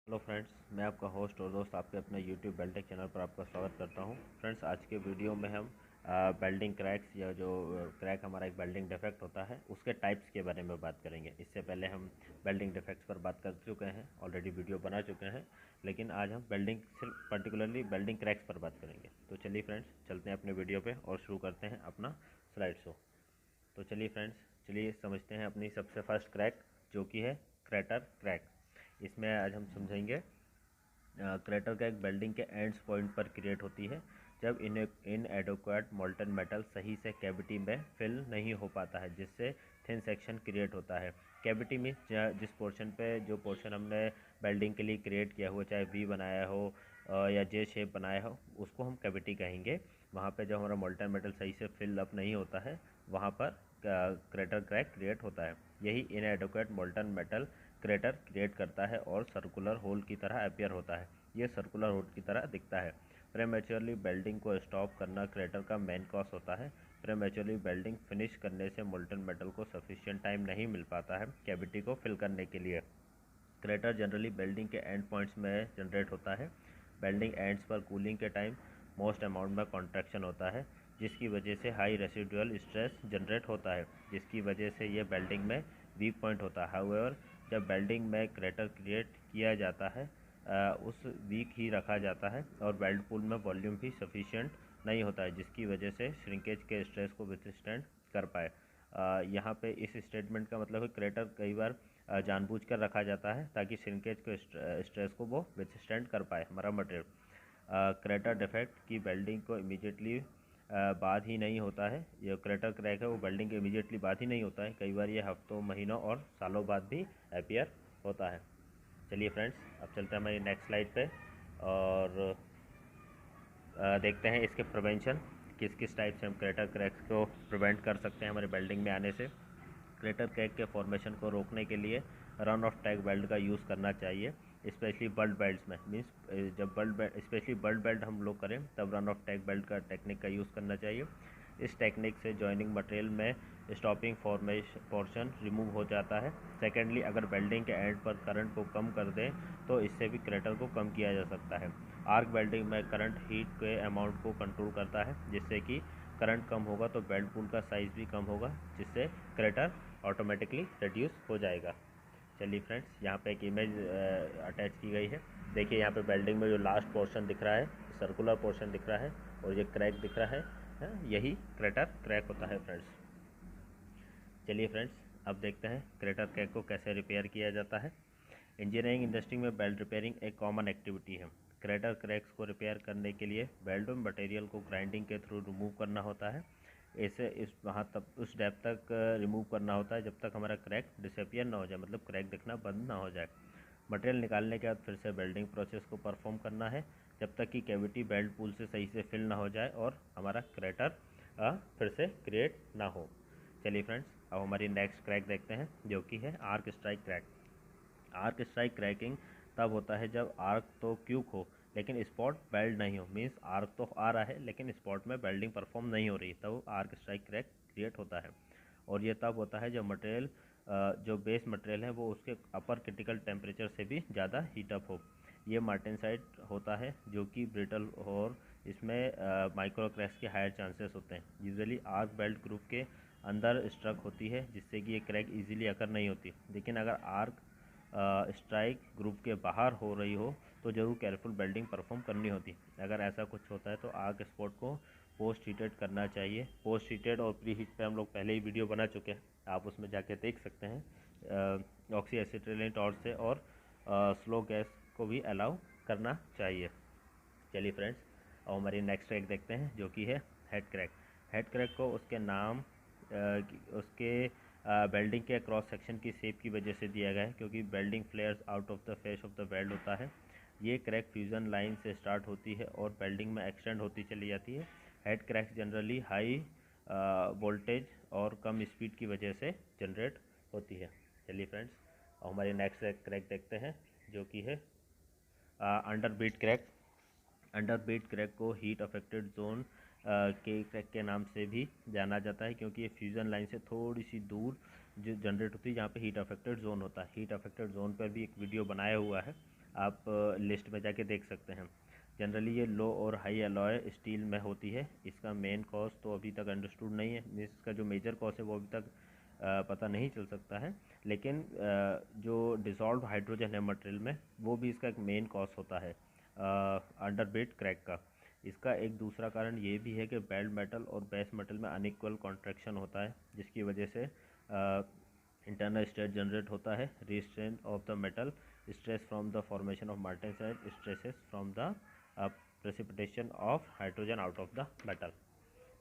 Hello friends, मैं आपका host और दोस्त आपके अपने यूट्यूब बेल्टेक चैनल पर आपका स्वागत करता हूं। फ्रेंड्स, आज के वीडियो में हम बेल्डिंग क्रैक्स या जो क्रैक हमारा एक बेल्डिंग डिफेक्ट होता है उसके टाइप्स के बारे में बात करेंगे। इससे पहले हम बेल्डिंग डिफेक्ट्स पर बात कर चुके हैं, ऑलरेडी वीडियो बना चुके हैं, लेकिन आज हम बेल्डिंग सिर्फ पर्टिकुलरली बेल्डिंग क्रैक्स पर बात करेंगे। तो चलिए फ्रेंड्स, चलते हैं अपने वीडियो पर और शुरू करते हैं अपना स्लाइड शो। तो चलिए फ्रेंड्स, चलिए समझते हैं अपनी सबसे फर्स्ट क्रैक, जो कि है क्रेटर क्रैक। इसमें आज हम समझेंगे क्रेटर क्रैक वेल्डिंग के एंड्स पॉइंट पर क्रिएट होती है जब इन एडोक्वेट मोल्टन मेटल सही से कैविटी में फिल नहीं हो पाता है, जिससे थिन सेक्शन क्रिएट होता है। कैविटी में जिस पोर्शन पे जो पोर्शन हमने वेल्डिंग के लिए क्रिएट किया हुआ, चाहे वी बनाया हो या जे शेप बनाया हो, उसको हम कैविटी कहेंगे। वहाँ पे जब हमारा मोल्टन मेटल सही से फिल अप नहीं होता है, वहाँ पर क्रेटर क्रैक क्रिएट होता है। यही इनएडोक्वेट मोल्टन मेटल क्रेटर क्रिएट करता है और सर्कुलर होल की तरह अपीयर होता है। ये सर्कुलर होल की तरह दिखता है। प्रेमेच्योरली वेल्डिंग को स्टॉप करना क्रेटर का मेन कॉज होता है। प्रेमेच्योरली वेल्डिंग फिनिश करने से मोल्टन मेटल को सफिशिएंट टाइम नहीं मिल पाता है कैविटी को फिल करने के लिए। क्रेटर जनरली वेल्डिंग के एंड पॉइंट्स में जनरेट होता है। वेल्डिंग एंड्स पर कूलिंग के टाइम मोस्ट अमाउंट में कॉन्ट्रैक्शन होता है, जिसकी वजह से हाई रेसिडुअल स्ट्रेस जनरेट होता है, जिसकी वजह से ये वेल्डिंग में वीक पॉइंट होता है। हाउएवर, जब वेल्डिंग में क्रेटर क्रिएट किया जाता है, उस वीक ही रखा जाता है और वेल्ड पूल में वॉल्यूम भी सफिशिएंट नहीं होता है, जिसकी वजह से श्रिंकेज के स्ट्रेस को विथस्टैंड कर पाए। यहाँ पे इस स्टेटमेंट का मतलब है क्रेटर कई बार जानबूझकर रखा जाता है ताकि श्रिंकेज के स्ट्रेस को वो विथस्टैंड कर पाए हमारा मटेरियल। क्रेटर डिफेक्ट की वेल्डिंग को इमीडिएटली बाद ही नहीं होता है। ये क्रेटर क्रैक है वो वेल्डिंग के इमीडिएटली बाद ही नहीं होता है, कई बार ये हफ्तों, महीनों और सालों बाद भी अपीयर होता है। चलिए फ्रेंड्स, अब चलते हैं हमारी नेक्स्ट स्लाइड पे और देखते हैं इसके प्रिवेंशन, किस किस टाइप से हम क्रेटर क्रैक को प्रिवेंट कर सकते हैं हमारे वेल्डिंग में आने से। क्रेटर क्रैक के फॉर्मेशन को रोकने के लिए रन ऑफ टैग वेल्ड का यूज़ करना चाहिए, स्पेशली बल्ट बेल्ट्स में। मीन्स जब स्पेशली बल्ट बेल्ट हम लोग करें तब रन ऑफ टैग बेल्ट का टेक्निक का यूज़ करना चाहिए। इस टेक्निक से जॉइनिंग मटेरियल में स्टॉपिंग पोर्शन रिमूव हो जाता है। सेकेंडली, अगर वेल्डिंग के एंड पर करंट को कम कर दें तो इससे भी क्रेटर को कम किया जा सकता है। आर्क वेल्डिंग में करंट हीट के अमाउंट को कंट्रोल करता है, जिससे कि करंट कम होगा तो वेल्ड पूल का साइज़ भी कम होगा, जिससे क्रेटर ऑटोमेटिकली रिड्यूस हो जाएगा। चलिए फ्रेंड्स, यहाँ पे एक इमेज अटैच की गई है। देखिए यहाँ पे वेल्डिंग में जो लास्ट पोर्शन दिख रहा है, सर्कुलर पोर्शन दिख रहा है और ये क्रैक दिख रहा है, यही क्रेटर क्रैक होता है फ्रेंड्स। चलिए फ्रेंड्स, अब देखते हैं क्रेटर क्रैक को कैसे रिपेयर किया जाता है। इंजीनियरिंग इंडस्ट्री में बेल्ट रिपेयरिंग एक कॉमन एक्टिविटी है। क्रेटर क्रैक्स को रिपेयर करने के लिए वेल्ड मटेरियल को ग्राइंडिंग के थ्रू रिमूव करना होता है। इसे इस वहाँ तक उस डेप्थ तक रिमूव करना होता है जब तक हमारा क्रैक डिसअपियर ना हो जाए, मतलब क्रैक दिखना बंद ना हो जाए। मटेरियल निकालने के बाद फिर से वेल्डिंग प्रोसेस को परफॉर्म करना है जब तक कि कैविटी वेल्ड पूल से सही से फिल ना हो जाए और हमारा क्रेटर फिर से क्रिएट ना हो। चलिए फ्रेंड्स, अब हमारी नेक्स्ट क्रैक देखते हैं, जो कि है arc strike crack. Arc strike cracking तब होता है जब आर्क तो क्यूक हो लेकिन स्पॉट वेल्ड नहीं हो। मीन्स आर्क तो आ रहा है लेकिन स्पॉट में वेल्डिंग परफॉर्म नहीं हो रही, तब आर्क स्ट्राइक क्रैक क्रिएट होता है। और ये तब होता है जब मटेरियल जो बेस मटेरियल है वो उसके अपर क्रिटिकल टेम्परेचर से भी ज़्यादा हीटअप हो। ये मार्टेनसाइट होता है जो कि ब्रिटल और इसमें माइक्रो क्रैक्स के हायर चांसेस होते हैं। यूजुअली आर्क बेल्ट ग्रुप के अंदर स्ट्रक होती है, जिससे कि ये क्रैक इजीली अकर नहीं होती। लेकिन अगर आर्क स्ट्राइक ग्रुप के बाहर हो रही हो तो ज़रूर केयरफुल वेल्डिंग परफॉर्म करनी होती। अगर ऐसा कुछ होता है तो आर्क स्पॉट को पोस्ट हीटेड करना चाहिए। पोस्ट हीटेड और प्री हीट पे हम लोग पहले ही वीडियो बना चुके हैं, आप उसमें जाके देख सकते हैं। ऑक्सी एसिटिलीन टॉर्च से और स्लो गैस को भी अलाउ करना चाहिए। चलिए फ्रेंड्स, अब हमारी नेक्स्ट क्रैक देखते हैं, जो कि है हेड क्रैक। हेड क्रैक को उसके नाम उसके वेल्डिंग के क्रॉस सेक्शन की शेप की वजह से दिया गया है, क्योंकि welding फ्लेयर्स out of the face of the weld होता है। ये क्रैक फ्यूज़न लाइन से स्टार्ट होती है और वेल्डिंग में एक्सटेंड होती चली जाती है। Head cracks generally high voltage और कम स्पीड की वजह से जनरेट होती है। चलिए फ्रेंड्स, अब हमारी नेक्स्ट क्रैक देखते हैं, जो कि है under bead crack. Under bead crack को हीट अफेक्टेड जोन के क्रैक के नाम से भी जाना जाता है, क्योंकि ये फ्यूज़न लाइन से थोड़ी सी दूर जो जनरेट होती है, जहाँ पे हीट अफेक्टेड जोन होता है। हीट अफेक्टेड जोन पर भी एक वीडियो बनाया हुआ है, आप लिस्ट में जाके देख सकते हैं। जनरली ये लो और हाई एलॉय स्टील में होती है। इसका मेन कॉज तो अभी तक अंडरस्टूड नहीं है, इसका जो मेजर कॉज है वो अभी तक पता नहीं चल सकता है, लेकिन जो डिसॉल्व हाइड्रोजन है मटेरियल में वो भी इसका एक मेन कॉज होता है अंडरबीट क्रैक का। इसका एक दूसरा कारण ये भी है कि बेल्ट मेटल और बेस मेटल में अनइक्वल कॉन्ट्रैक्शन होता है, जिसकी वजह से इंटरनल स्ट्रेस जनरेट होता है। Restraint of the metal, stress from the formation of martensite, stresses from the precipitation of hydrogen out of the metal.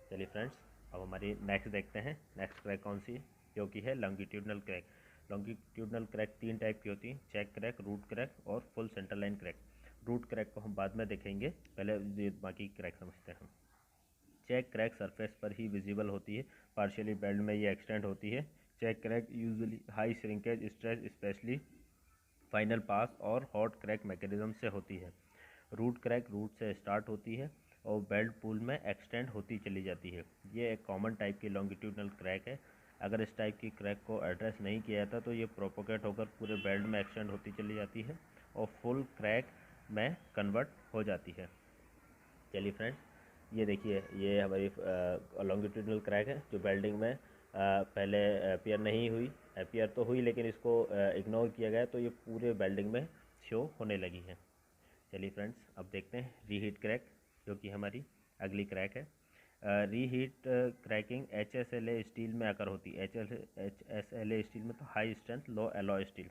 चलिए फ्रेंड्स, अब हमारी नेक्स्ट देखते हैं। नेक्स्ट क्रैक कौन सी है, जो कि है longitudinal crack. Longitudinal crack 3 type की होती है, चेक क्रैक, रूट क्रैक और full centre line crack. Root crack को हम बाद में देखेंगे, पहले ये बाकी क्रैक समझते हैं हम। चेक क्रैक सरफेस पर ही विजिबल होती है, पार्शियली बेल्ट में ये एक्सटेंड होती है। Check crack usually high shrinkage stress specially final pass और हॉट क्रैक मैकेनिज्म से होती है। रूट क्रैक रूट से स्टार्ट होती है और बेल्ट पूल में एक्सटेंड होती चली जाती है। ये एक कॉमन टाइप की लॉन्गिट्यूडनल क्रैक है। अगर इस टाइप की क्रैक को एड्रेस नहीं किया जाता तो ये प्रोपोगेट होकर पूरे बेल्ट में एक्सटेंड होती चली जाती है और फुल क्रैक में कन्वर्ट हो जाती है। चलिए फ्रेंड्स, ये देखिए, ये हमारी लॉन्गिट्यूडनल क्रैक है जो बेल्डिंग में पहले अपीयर नहीं हुई, अपीयर तो हुई लेकिन इसको इग्नोर किया गया, तो ये पूरे बेल्डिंग में शो होने लगी है। चलिए फ्रेंड्स, अब देखते हैं रीहीट क्रैक, जो कि हमारी अगली क्रैक है। रीहीट क्रैकिंग HSLA स्टील में आकर होती है। HSLA स्टील में तो high strength low alloy steel,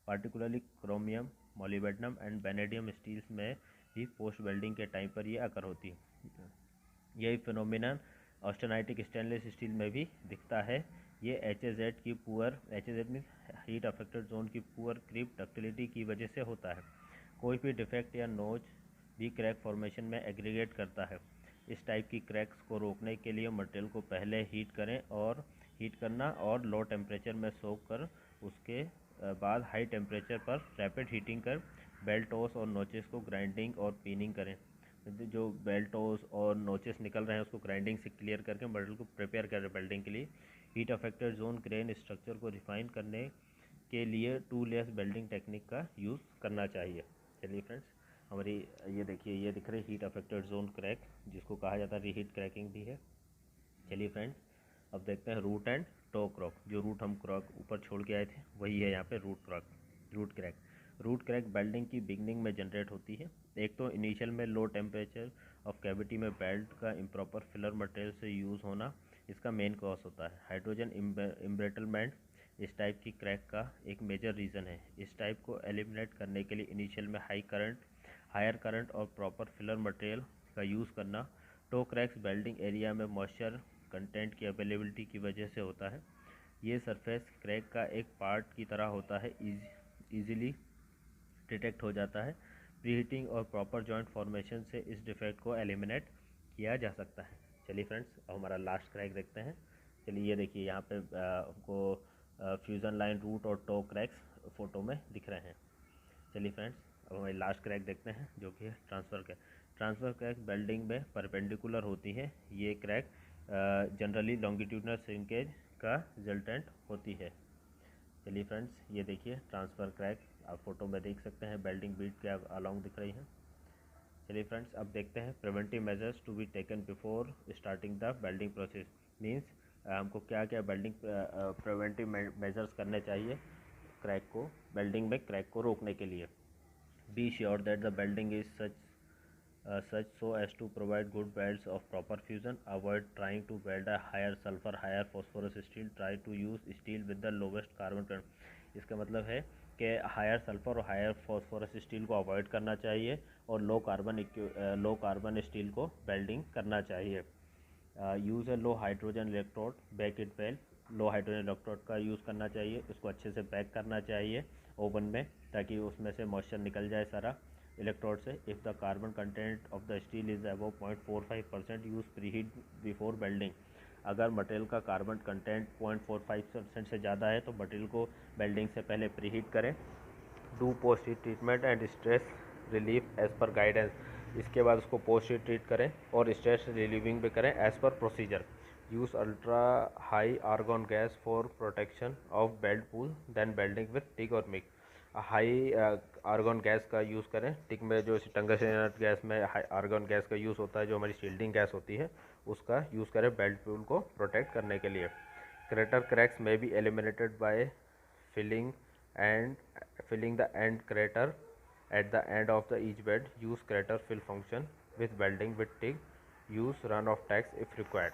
particularly chromium, molybdenum and vanadium steels में भी पोस्ट वेल्डिंग के टाइम पर ये आकर होती है। यही फिनोमिना ऑस्टेनाइटिक स्टेनलेस स्टील में भी दिखता है। ये HZ की poor, HZ mean heat affected zone की पुअर क्रीप डक्टिलिटी की वजह से होता है। कोई भी डिफेक्ट या नोच भी क्रैक फॉर्मेशन में एग्रीगेट करता है। इस टाइप की क्रैक्स को रोकने के लिए मटेरियल को पहले हीट करना और लो टेम्परेचर में सोख कर उसके बाद हाई टेम्परेचर पर रैपिड हीटिंग कर बेल्टोस और नोचेस को ग्राइंडिंग और पीनिंग करें। जो बेल्टोस और नोचेस निकल रहे हैं उसको ग्राइंडिंग से क्लियर करके मटेरियल को प्रिपेयर करें बेल्डिंग के लिए। Heat affected zone grain structure को रिफाइन करने के लिए 2 लेयर्स बेल्डिंग टेक्निक का यूज़ करना चाहिए। चलिए फ्रेंड्स, हमारी ये देखिए, ये दिख रही हीट अफेक्टेड जोन क्रैक, जिसको कहा जाता है रीहीट क्रैकिंग भी है। चलिए फ्रेंड्स, अब देखते हैं रूट एंड टो क्रॉक। जो रूट हम क्रॉक ऊपर छोड़ के आए थे वही है यहाँ पे root crack. Root crack welding की बिगनिंग में जनरेट होती है। एक तो इनिशियल में लो टेम्परेचर ऑफ कैविटी में बेल्ट का इम्प्रॉपर फिलर मटेरियल से यूज़ होना इसका मेन कॉज होता है। हाइड्रोजन इम्ब्रेटलमेंट इस टाइप की क्रैक का एक मेजर रीज़न है। इस टाइप को एलिमिनेट करने के लिए इनिशियल में हायर करंट और प्रॉपर फिलर मटेरियल का यूज़ करना। टो क्रैक्स बेल्डिंग एरिया में मॉइस्चर कंटेंट की अवेलेबिलिटी की वजह से होता है। ये सरफेस क्रैक का एक पार्ट की तरह होता है, इजीली डिटेक्ट हो जाता है। प्रीहीटिंग और प्रॉपर जॉइंट फॉर्मेशन से इस डिफेक्ट को एलिमिनेट किया जा सकता है। चलिए फ्रेंड्स, अब हमारा लास्ट क्रैक देखते हैं। चलिए ये देखिए, यहाँ पे हमको फ्यूज़न लाइन, रूट और टो क्रैक्स फ़ोटो में दिख रहे हैं। चलिए फ्रेंड्स, अब हमारी लास्ट क्रैक देखते हैं, जो कि है transfer crack. Transfer crack welding में परपेंडिकुलर होती है। ये क्रैक जनरली लॉन्गिट्यूडनल श्रिंकेज का रिजल्टेंट होती है। चलिए फ्रेंड्स, ये देखिए ट्रांसफ़र क्रैक, आप फोटो में देख सकते हैं, बेल्डिंग बीट के अलॉन्ग दिख रही हैं। चलिए फ्रेंड्स, अब देखते हैं preventive measures to be taken before starting the welding process. Means हमको क्या क्या बेल्डिंग प्रिवेंटिव मेजर्स करने चाहिए बेल्डिंग में क्रैक को रोकने के लिए। Be sure that the welding is such so as to provide good belts of proper fusion. Avoid trying to weld a higher sulfur, higher phosphorus steel. Try to use steel with the lowest carbon content. इसका मतलब है कि higher sulphur और higher phosphorus steel को avoid करना चाहिए और low carbon steel को वेल्डिंग करना चाहिए। Use A low hydrogen electrode, back it well. Low hydrogen electrode का यूज़ करना चाहिए, उसको अच्छे से बैक करना चाहिए ओवन में, ताकि उसमें से मॉइस्चर निकल जाए सारा इलेक्ट्रोड से। If the carbon content of the steel is above 0.45%, use preheat before welding. अगर मटेरियल का कार्बन कंटेंट 0.45% से ज़्यादा है तो मटेरियल को वेल्डिंग से पहले प्रीहीट करें। Do post heat treatment and stress relief as per guidance. इसके बाद उसको पोस्ट हीट ट्रीट करें और स्ट्रेस रिलीविंग भी करें as per procedure. Use ultra high argon gas for protection of weld pool then welding with TIG और MIG. High argon gas का use करें। टिक में जो टंगस्टन इनर्ट गैस में आर्गन गैस का यूज़ होता है, जो हमारी शील्डिंग गैस होती है, उसका यूज़ करें बेल्ट फ्यूल को प्रोटेक्ट करने के लिए। Crater cracks may be eliminated by filling the end crater at the end of the each bed. Use crater fill function with welding with TIG. Use run of tags if required.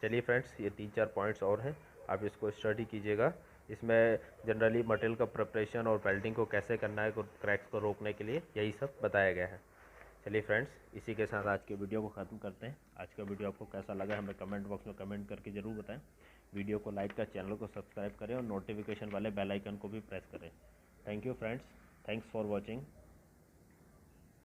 चलिए friends, ये 3-4 points और हैं, आप इसको study कीजिएगा। इसमें generally material का preparation और वेल्डिंग को कैसे करना है क्रैक्स को रोकने के लिए, यही सब बताया गया है। चलिए फ्रेंड्स, इसी के साथ आज के वीडियो को ख़त्म करते हैं। आज का वीडियो आपको कैसा लगा हमें कमेंट बॉक्स में कमेंट करके ज़रूर बताएं। वीडियो को लाइक करें, चैनल को सब्सक्राइब करें और नोटिफिकेशन वाले बेल आइकन को भी प्रेस करें। Thank you friends, thanks for watching.